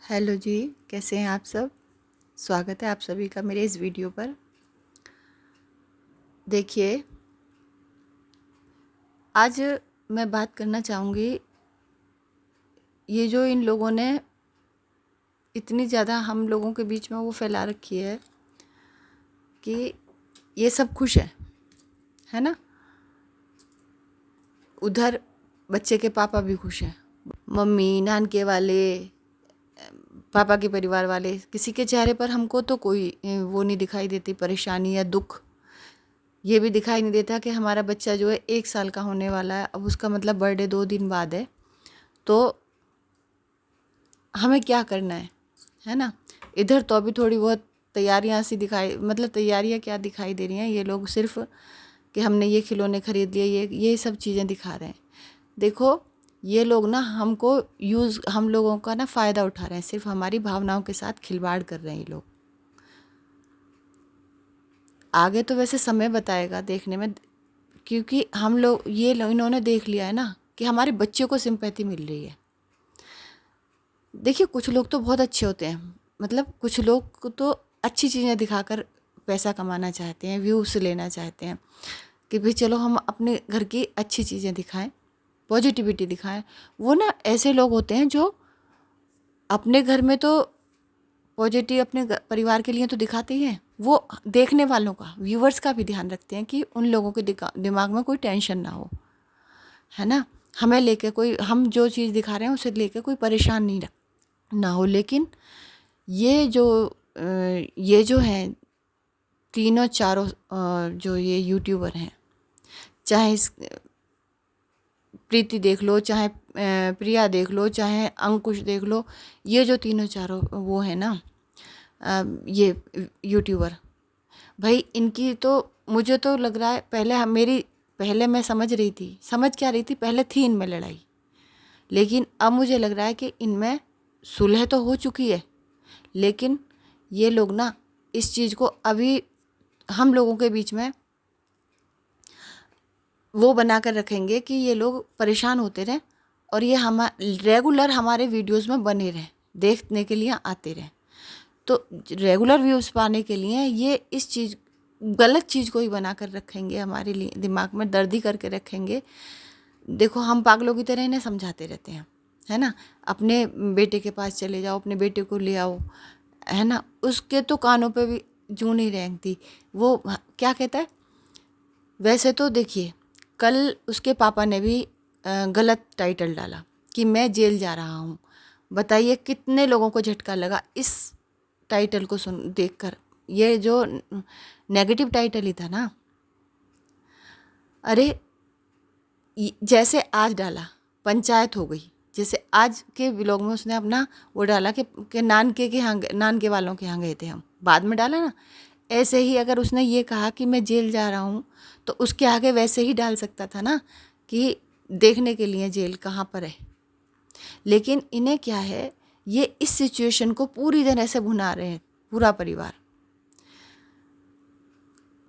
Hello जी, कैसे हैं आप सब। स्वागत है आप सभी का मेरे इस वीडियो पर। देखिए, आज मैं बात करना चाहूँगी, ये जो इन लोगों ने इतनी ज़्यादा हम लोगों के बीच में वो फैला रखी है कि ये सब खुश है ना। उधर बच्चे के पापा भी खुश हैं, मम्मी नानके वाले, पापा के परिवार वाले, किसी के चेहरे पर हमको तो कोई वो नहीं दिखाई देती परेशानी या दुख। ये भी दिखाई नहीं देता कि हमारा बच्चा जो है 1 साल का होने वाला है, अब उसका मतलब बर्थडे 2 दिन बाद है, तो हमें क्या करना है ना। इधर तो अभी थोड़ी बहुत तैयारियां सी दिखाई, मतलब तैयारियां क्या दिखाई दे रही हैं, ये लोग सिर्फ कि हमने ये खिलौने खरीद लिए, ये सब चीज़ें दिखा रहे हैं। देखो, ये लोग ना हमको हम लोगों का ना फ़ायदा उठा रहे हैं, सिर्फ हमारी भावनाओं के साथ खिलवाड़ कर रहे हैं ये लोग। आगे तो वैसे समय बताएगा देखने में, क्योंकि हम लोग इन्होंने देख लिया है ना कि हमारे बच्चों को सिंपैथी मिल रही है। देखिए, कुछ लोग तो बहुत अच्छे होते हैं, मतलब कुछ लोग तो अच्छी चीज़ें दिखाकर पैसा कमाना चाहते हैं, व्यूज़ लेना चाहते हैं कि भाई चलो हम अपने घर की अच्छी चीज़ें दिखाएं, पॉजिटिविटी दिखाएं। वो ना ऐसे लोग होते हैं जो अपने घर में तो पॉजिटिव अपने परिवार के लिए तो दिखाते ही हैं, वो देखने वालों का, व्यूवर्स का भी ध्यान रखते हैं कि उन लोगों के दिमाग में कोई टेंशन ना हो, है ना। हमें लेके कोई, हम जो चीज़ दिखा रहे हैं उसे लेके कोई परेशान नहीं ना हो। लेकिन ये जो हैं तीनों चारों जो ये यूट्यूबर हैं, चाहे प्रीति देख लो, चाहे प्रिया देख लो, चाहे अंकुश देख लो, ये जो तीनों चारों वो है ना, ये यूट्यूबर, भाई इनकी तो मुझे तो लग रहा है पहले मैं समझ रही थी, समझ क्या रही थी, पहले थी इनमें लड़ाई, लेकिन अब मुझे लग रहा है कि इनमें सुलह तो हो चुकी है, लेकिन ये लोग ना इस चीज़ को अभी हम लोगों के बीच में वो बना कर रखेंगे कि ये लोग परेशान होते रहें और ये रेगुलर हमारे वीडियोस में बने रहें, देखने के लिए आते रहें। तो रेगुलर व्यूज़ पाने के लिए ये इस चीज़, गलत चीज़ को ही बना कर रखेंगे, हमारे लिए दिमाग में दर्दी करके रखेंगे। देखो, हम पागलों की तरह इन्हें समझाते रहते हैं, है ना। अपने बेटे के पास चले जाओ, अपने बेटे को ले आओ, है ना, उसके तो कानों पे भी जूं नहीं रेंगती। वो क्या कहता है, वैसे तो देखिए, कल उसके पापा ने भी गलत टाइटल डाला कि मैं जेल जा रहा हूँ। बताइए कितने लोगों को झटका लगा इस टाइटल को सुन देखकर। ये जो नेगेटिव टाइटल ही था ना, अरे जैसे आज डाला पंचायत हो गई, जैसे आज के व्लॉग में उसने अपना वो डाला कि नानके वालों के यहाँ गए थे हम, बाद में डाला ना, ऐसे ही अगर उसने ये कहा कि मैं जेल जा रहा हूँ तो उसके आगे वैसे ही डाल सकता था ना कि देखने के लिए जेल कहाँ पर है। लेकिन इन्हें क्या है, ये इस सिचुएशन को पूरी तरह से भुना रहे हैं, पूरा परिवार,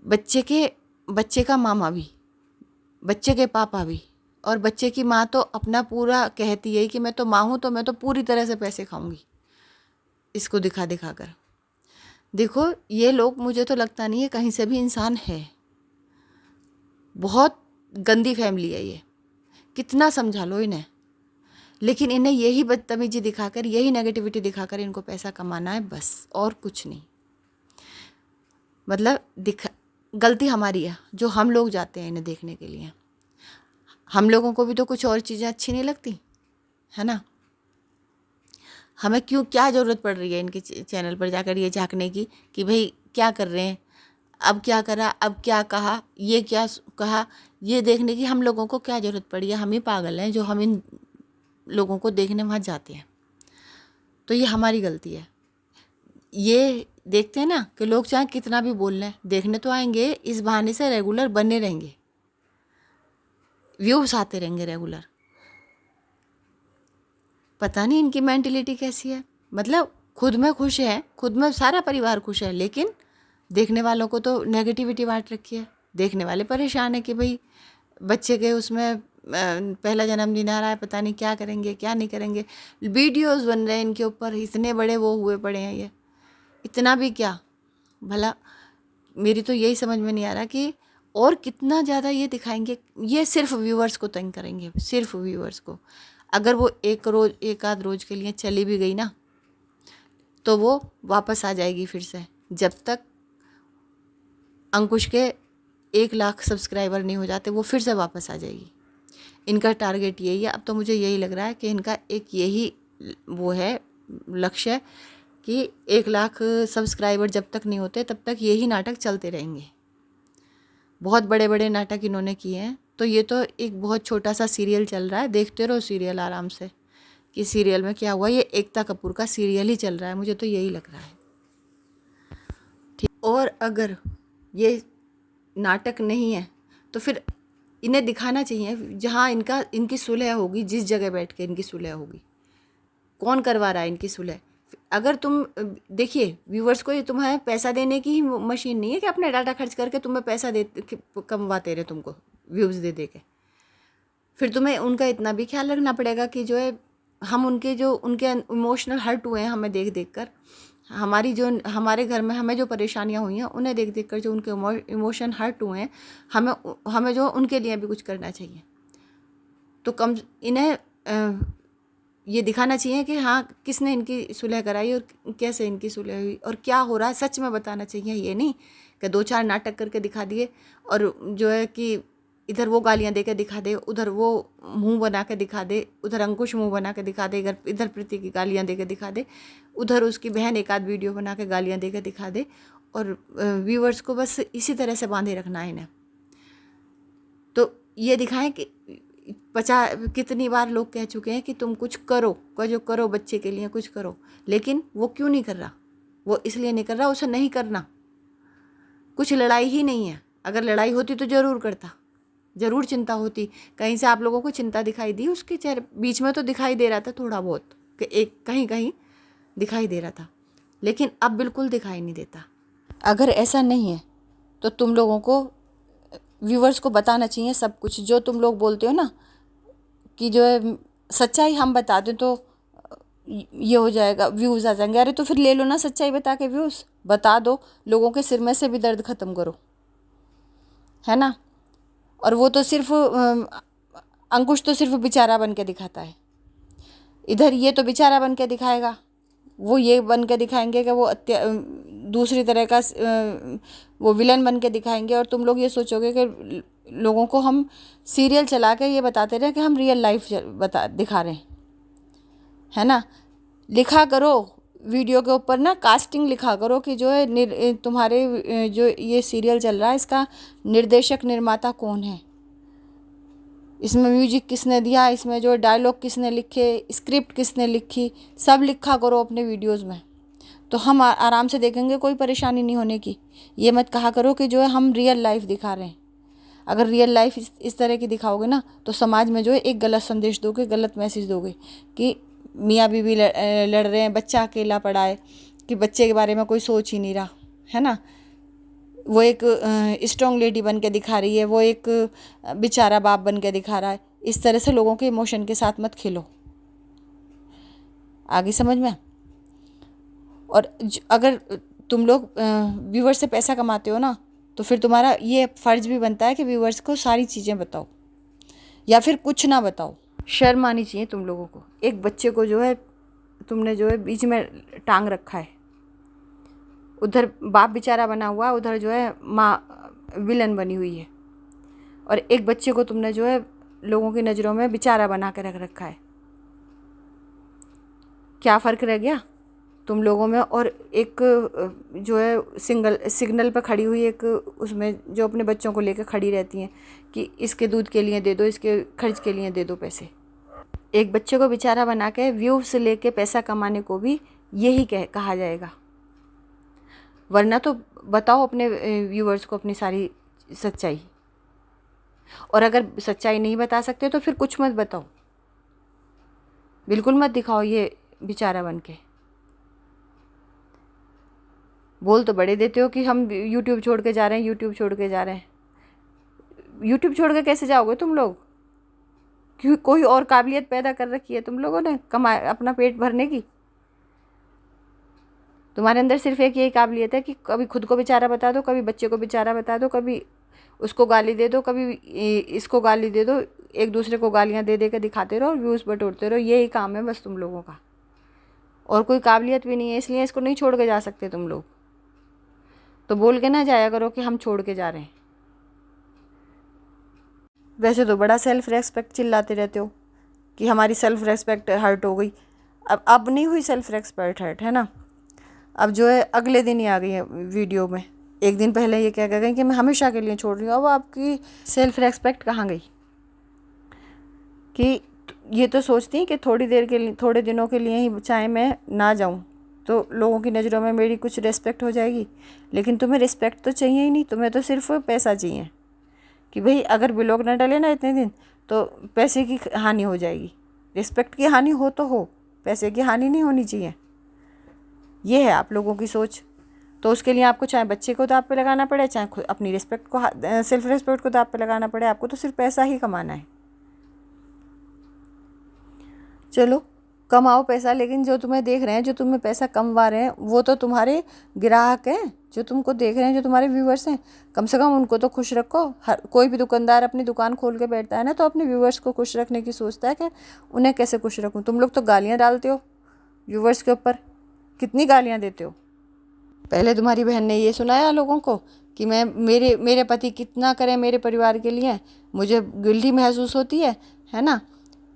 बच्चे का मामा भी, बच्चे के पापा भी, और बच्चे की माँ तो अपना पूरा कहती है कि मैं तो माँ हूँ, तो मैं तो पूरी तरह से पैसे खाऊंगी, इसको दिखा दिखा कर। देखो, ये लोग, मुझे तो लगता नहीं है कहीं से भी इंसान है, बहुत गंदी फैमिली है ये, कितना समझा लो इन्हें, लेकिन इन्हें यही बदतमीजी दिखाकर, यही नेगेटिविटी दिखाकर इनको पैसा कमाना है बस, और कुछ नहीं। मतलब गलती हमारी है जो हम लोग जाते हैं इन्हें देखने के लिए। हम लोगों को भी तो कुछ और चीज़ें अच्छी नहीं लगती, है ना। हमें क्या ज़रूरत पड़ रही है इनके चैनल पर जाकर ये झांकने की कि भाई क्या कर रहे हैं, अब क्या करा, अब क्या कहा, ये क्या कहा, ये देखने की हम लोगों को क्या ज़रूरत पड़ी है। हम ही पागल हैं जो हम इन लोगों को देखने वहाँ जाते हैं। तो ये हमारी गलती है। ये देखते हैं ना कि लोग चाहे कितना भी बोल लें, देखने तो आएंगे, इस बहाने से रेगुलर बने रहेंगे, व्यूज़ आते रहेंगे रेगुलर। पता नहीं इनकी मेंटलिटी कैसी है, मतलब खुद में खुश है, खुद में सारा परिवार खुश है, लेकिन देखने वालों को तो नेगेटिविटी बांट रखी है। देखने वाले परेशान है कि भाई बच्चे के उसमें पहला जन्मदिन आ रहा है, पता नहीं क्या करेंगे क्या नहीं करेंगे, वीडियोस बन रहे हैं इनके ऊपर, इतने बड़े वो हुए पड़े हैं ये, इतना भी क्या भला। मेरी तो यही समझ में नहीं आ रहा कि और कितना ज़्यादा ये दिखाएंगे। ये सिर्फ व्यूअर्स को तंग करेंगे, सिर्फ व्यूअर्स को। अगर वो एक आध रोज़ के लिए चली भी गई ना, तो वो वापस आ जाएगी फिर से, जब तक अंकुश के 1 लाख सब्सक्राइबर नहीं हो जाते वो फिर से वापस आ जाएगी। इनका टारगेट यही है। अब तो मुझे यही लग रहा है कि इनका एक यही वो है लक्ष्य है कि 1 लाख सब्सक्राइबर जब तक नहीं होते तब तक यही नाटक चलते रहेंगे। बहुत बड़े बड़े नाटक इन्होंने किए हैं, तो ये तो एक बहुत छोटा सा सीरियल चल रहा है, देखते रहो सीरियल आराम से कि सीरियल में क्या हुआ। ये एकता कपूर का सीरियल ही चल रहा है, मुझे तो यही लग रहा है। ठीक, और अगर ये नाटक नहीं है तो फिर इन्हें दिखाना चाहिए जहाँ इनकी सुलह होगी, जिस जगह बैठ के इनकी सुलह होगी। कौन करवा रहा है इनकी सुलह? अगर तुम देखिए व्यूवर्स को, ये तुम्हें पैसा देने की ही मशीन नहीं है कि अपने डाटा खर्च करके तुम्हें पैसा दे कमवाते रहे तुमको व्यूज़ दे के। फिर तुम्हें उनका इतना भी ख्याल रखना पड़ेगा कि जो है हम उनके इमोशनल हर्ट हुए हैं हमें देख देख कर, हमारे घर में हमें जो परेशानियां हुई हैं उन्हें देख देख कर जो उनके इमोशन हर्ट हुए हैं, हमें जो उनके लिए भी कुछ करना चाहिए। तो इन्हें ये दिखाना चाहिए कि हाँ किसने इनकी सुलह कराई और कैसे इनकी सुलह हुई और क्या हो रहा है, सच में बताना चाहिए। ये नहीं कि 2-4 नाटक करके दिखा दिए और जो है कि इधर वो गालियाँ दे के दिखा दे, उधर वो मुंह बना के दिखा दे, उधर अंकुश मुंह बना के दिखा दे, इधर प्रीति की गालियाँ दे के दिखा दे, उधर उसकी बहन एक आध वीडियो बना के गालियाँ दे के दिखा दे, और व्यूवर्स को बस इसी तरह से बांधे रखना है इन्हें। तो ये दिखाएं कि कितनी बार लोग कह चुके हैं कि तुम कुछ करो बच्चे के लिए कुछ करो, लेकिन वो क्यों नहीं कर रहा? वो इसलिए नहीं कर रहा, उसे नहीं करना। कुछ लड़ाई ही नहीं है, अगर लड़ाई होती तो ज़रूर करता, ज़रूर चिंता होती। कहीं से आप लोगों को चिंता दिखाई दी उसके चेहरे, बीच में तो दिखाई दे रहा था थोड़ा बहुत कि एक कहीं दिखाई दे रहा था, लेकिन अब बिल्कुल दिखाई नहीं देता। अगर ऐसा नहीं है तो तुम लोगों को व्यूवर्स को बताना चाहिए सब कुछ। जो तुम लोग बोलते हो ना कि जो है सच्चाई हम बता दें तो ये हो जाएगा, व्यूज़ आ जाएंगे। अरे तो फिर ले लो ना सच्चाई बता के, व्यूज़ बता दो, लोगों के सिर में से भी दर्द ख़त्म करो, है ना। और वो तो सिर्फ अंकुश तो सिर्फ बेचारा बन के दिखाता है, इधर ये तो बेचारा बन के दिखाएगा, वो ये बन के दिखाएंगे कि वो दूसरी तरह का वो विलन बन के दिखाएंगे। और तुम लोग ये सोचोगे कि लोगों को हम सीरियल चला के ये बताते रहे कि हम रियल लाइफ दिखा रहे हैं, है ना। लिखा करो वीडियो के ऊपर ना, कास्टिंग लिखा करो कि जो है तुम्हारे जो ये सीरियल चल रहा है इसका निर्देशक निर्माता कौन है, इसमें म्यूजिक किसने दिया, इसमें जो डायलॉग किसने लिखे, स्क्रिप्ट किसने लिखी, सब लिखा करो अपने वीडियोस में, तो हम आराम से देखेंगे, कोई परेशानी नहीं होने की। ये मत कहा करो कि जो है हम रियल लाइफ दिखा रहे हैं। अगर रियल लाइफ इस तरह की दिखाओगे ना तो समाज में जो है एक गलत संदेश दोगे, गलत मैसेज दोगे कि मियाँ बीवी लड़ रहे हैं, बच्चा अकेला पड़ा है, कि बच्चे के बारे में कोई सोच ही नहीं रहा, है ना। वो एक स्ट्रॉन्ग लेडी बन के दिखा रही है, वो एक बेचारा बाप बन के दिखा रहा है। इस तरह से लोगों के इमोशन के साथ मत खेलो, आगे समझ में। और अगर तुम लोग व्यूवर से पैसा कमाते हो ना तो फिर तुम्हारा ये फ़र्ज़ भी बनता है कि व्यूवर्स को सारी चीज़ें बताओ, या फिर कुछ ना बताओ। शर्म आनी चाहिए तुम लोगों को। एक बच्चे को जो है तुमने जो है बीच में टांग रखा है, उधर बाप बेचारा बना हुआ, उधर जो है माँ विलन बनी हुई है, और एक बच्चे को तुमने जो है लोगों की नज़रों में बेचारा बना के रख रखा है। क्या फ़र्क रह गया तुम लोगों में? और एक जो है सिग्नल पर खड़ी हुई एक उसमें जो अपने बच्चों को लेकर खड़ी रहती हैं कि इसके दूध के लिए दे दो, इसके खर्च के लिए दे दो पैसे। एक बच्चे को बेचारा बना के व्यूज़ लेके पैसा कमाने को भी यही कहा जाएगा। वरना तो बताओ अपने व्यूअर्स को अपनी सारी सच्चाई। और अगर सच्चाई नहीं बता सकते तो फिर कुछ मत बताओ, बिल्कुल मत दिखाओ ये बेचारा बन के। बोल तो बड़े देते हो कि हम यूट्यूब छोड़ के जा रहे हैं, यूट्यूब छोड़ के जा रहे हैं। यूट्यूब छोड़ के कैसे जाओगे तुम लोग? क्यों कोई और काबिलियत पैदा कर रखी है तुम लोगों ने अपना पेट भरने की? तुम्हारे अंदर सिर्फ एक यही काबिलियत है कि कभी खुद को बेचारा बता दो, कभी बच्चे को बेचारा बता दो, कभी उसको गाली दे दो, कभी इसको गाली दे दो, एक दूसरे को गालियाँ दे दे के दिखाते रहो और व्यूज़ बटोरते रहो। यही काम है बस तुम लोगों का, और कोई काबिलियत भी नहीं है। इसलिए इसको नहीं छोड़ के जा सकते तुम लोग। तो बोल के ना जाया करो कि हम छोड़ के जा रहे हैं। वैसे तो बड़ा सेल्फ रेस्पेक्ट चिल्लाते रहते हो कि हमारी सेल्फ रेस्पेक्ट हर्ट हो गई। अब नहीं हुई सेल्फ रेस्पेक्ट हर्ट, है ना? अब जो है अगले दिन ही आ गई है वीडियो में। एक दिन पहले ये क्या कह गई कि मैं हमेशा के लिए छोड़ रही हूँ। अब आपकी सेल्फ रेस्पेक्ट कहाँ गई? कि ये तो सोचती हैं कि थोड़ी देर के लिए, थोड़े दिनों के लिए ही चाहे मैं ना जाऊँ तो लोगों की नज़रों में मेरी कुछ रिस्पेक्ट हो जाएगी। लेकिन तुम्हें रिस्पेक्ट तो चाहिए ही नहीं, तुम्हें तो सिर्फ पैसा चाहिए कि भाई अगर ब्लॉग ना डले ना इतने दिन तो पैसे की हानि हो जाएगी। रिस्पेक्ट की हानि हो तो हो, पैसे की हानि नहीं होनी चाहिए। ये है आप लोगों की सोच। तो उसके लिए आपको चाहे बच्चे को दाँव पे लगाना पड़े, चाहे खुद अपनी रिस्पेक्ट को, सेल्फ रिस्पेक्ट को दाँव पे लगाना पड़े, आपको तो सिर्फ पैसा ही कमाना है। चलो कमाओ पैसा, लेकिन जो तुम्हें देख रहे हैं, जो तुम्हें पैसा कमवा रहे हैं, वो तो तुम्हारे ग्राहक हैं। जो तुमको देख रहे हैं, जो तुम्हारे व्यूवर्स हैं, कम से कम उनको तो खुश रखो। हर कोई भी दुकानदार अपनी दुकान खोल के बैठता है ना, तो अपने व्यूवर्स को खुश रखने की सोचता है कि उन्हें कैसे खुश रखूं। तुम लोग तो गालियाँ डालते हो व्यूवर्स के ऊपर, कितनी गालियाँ देते हो। पहले तुम्हारी बहन ने ये सुनाया लोगों को कि मैं मेरे पति कितना करें मेरे परिवार के लिए, मुझे गिल्टी महसूस होती है ना,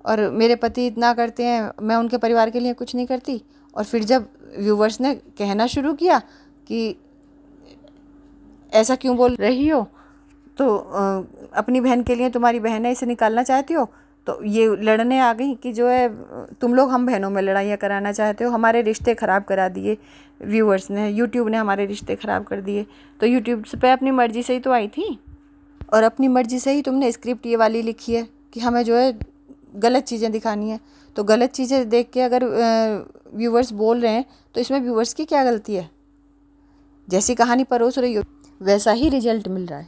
और मेरे पति इतना करते हैं, मैं उनके परिवार के लिए कुछ नहीं करती। और फिर जब व्यूवर्स ने कहना शुरू किया कि ऐसा क्यों बोल रही हो, तो अपनी बहन के लिए, तुम्हारी बहन है, इसे निकालना चाहती हो, तो ये लड़ने आ गई कि जो है तुम लोग हम बहनों में लड़ाइयाँ कराना चाहते हो, हमारे रिश्ते ख़राब करा दिए व्यूवर्स ने, यूट्यूब ने हमारे रिश्ते ख़राब कर दिए। तो यूट्यूब पे अपनी मर्ज़ी से ही तो आई थी, और अपनी मर्ज़ी से ही तुमने स्क्रिप्ट ये वाली लिखी है कि हमें जो है गलत चीज़ें दिखानी है। तो गलत चीज़ें देख के अगर व्यूवर्स बोल रहे हैं तो इसमें व्यूवर्स की क्या गलती है? जैसी कहानी परोस रही हो वैसा ही रिजल्ट मिल रहा है।